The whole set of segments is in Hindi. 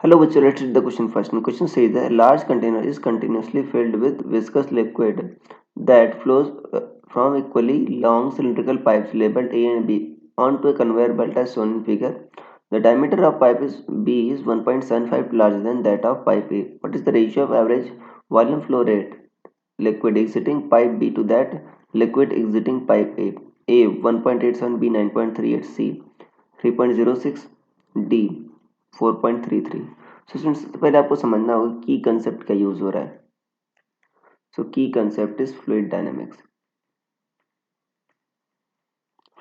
Hello, bachcho, let's read the question first. The question says that a large container is continuously filled with viscous liquid that flows from equally long cylindrical pipes labeled A and B onto a conveyor belt as shown in figure. The diameter of pipe B is 1.75 larger than that of pipe A. What is the ratio of average volume flow rate liquid exiting pipe B to that liquid exiting pipe A? A 1.87, B 9.38, C 3.06, D 4.33. सो सबसे पहले आपको समझना होगा की कंसेप्ट का यूज हो रहा है. सो की concept is fluid dynamics.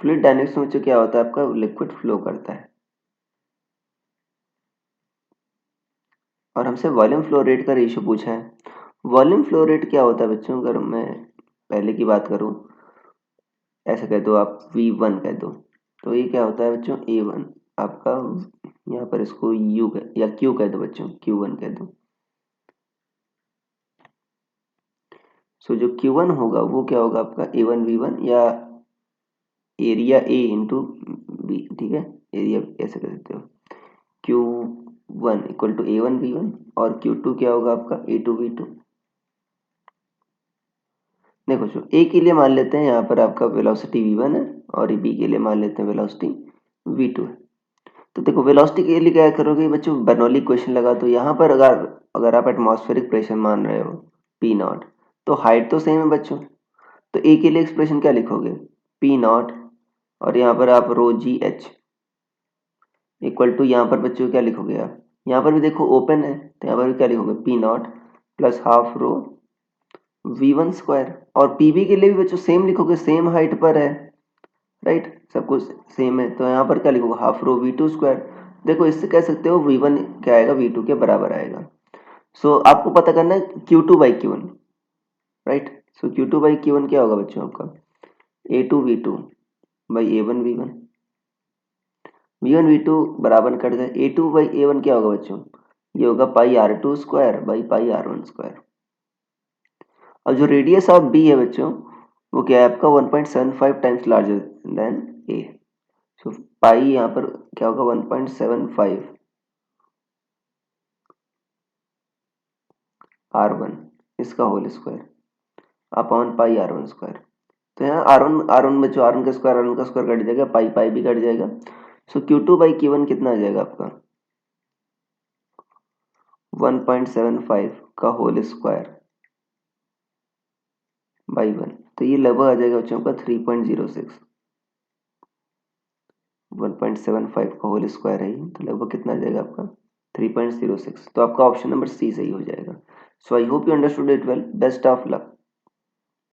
Fluid dynamics में क्या होता है, आपका लिक्विड फ्लो करता है और हमसे वॉल्यूम फ्लो रेट का रेशियो पूछा है. वॉल्यूम फ्लो रेट क्या होता है बच्चों, अगर मैं पहले की बात करूं, ऐसा कह दो आप V1 कह दो, तो ये क्या होता है बच्चों A1 आपका, यहाँ पर इसको U या Q कह दो बच्चों, Q1 कह दो. सो जो Q1 होगा वो क्या होगा आपका A1 V1 या एरिया A इंटू बी. ठीक है, एरिया ऐसे कर सकते हो. Q1 equal to A1 V1 और Q2 क्या होगा आपका A2 V2. देखो जो A के लिए मान लेते हैं यहाँ पर आपका वेलोसिटी V1 है और B के लिए मान लेते हैं वेलोसिटी V2 है. तो देखो वेलोसिटी के लिए क्या करोगे बच्चों, बर्नौली क्वेश्चन लगा. तो यहाँ पर अगर आप एटमॉस्फेरिक प्रेशर मान रहे हो P नॉट, तो हाइट तो सेम है बच्चों. तो A के लिए एक्सप्रेशन क्या लिखोगे, P नॉट और यहाँ पर आप रो जी एच इक्वल टू, यहाँ पर बच्चों क्या लिखोगे आप, यहाँ पर भी देखो ओपन है तो यहाँ पर भी क्या लिखोगे P not plus half rho V1 square. और PB के लिए भी बच्चों सेम लिखोगे, सेम हाइट पर है, राइट, सब कुछ सेम है. तो यहाँ पर क्या लिखोगे हाफ रो V2 स्क्वायर. देखो इससे कह सकते हो V1 क्या आएगा, V2 के बराबर आएगा. सो आपको पता करना है Q2 by Q1, right. So Q2 by Q1 क्या होगा बच्चों आपका A2 V2 by A1 V1. V1 V2 बराबर कट गए. A2 बाई A1 क्या होगा बच्चों, ये होगा पाई R2 square by pi R1 square. और जो रेडियस ऑफ B है बच्चों वो क्या है आपका 1.75 times larger than A. So pi यहाँ पर क्या होगा 1.75 R1 इसका whole square upon pi R1 square. तो यहाँ R1 बच्चों, R1 का स्क्वायर कट जाएगा, पाई पाई भी कट जाएगा. सो Q2 बाई Q1 कितना आ जाएगा आपका 1.75 का होल स्क्वायर बाई 1. तो ये लगभग आ जाएगा बच्चों का 3.06. 1.75 का होल स्क्वायर है ये, तो लगभग कितना आ जाएगा आपका 3.06. तो आपका ऑप्शन नंबर सी सही हो जाएगा. So I hope you understood it well. Best of luck.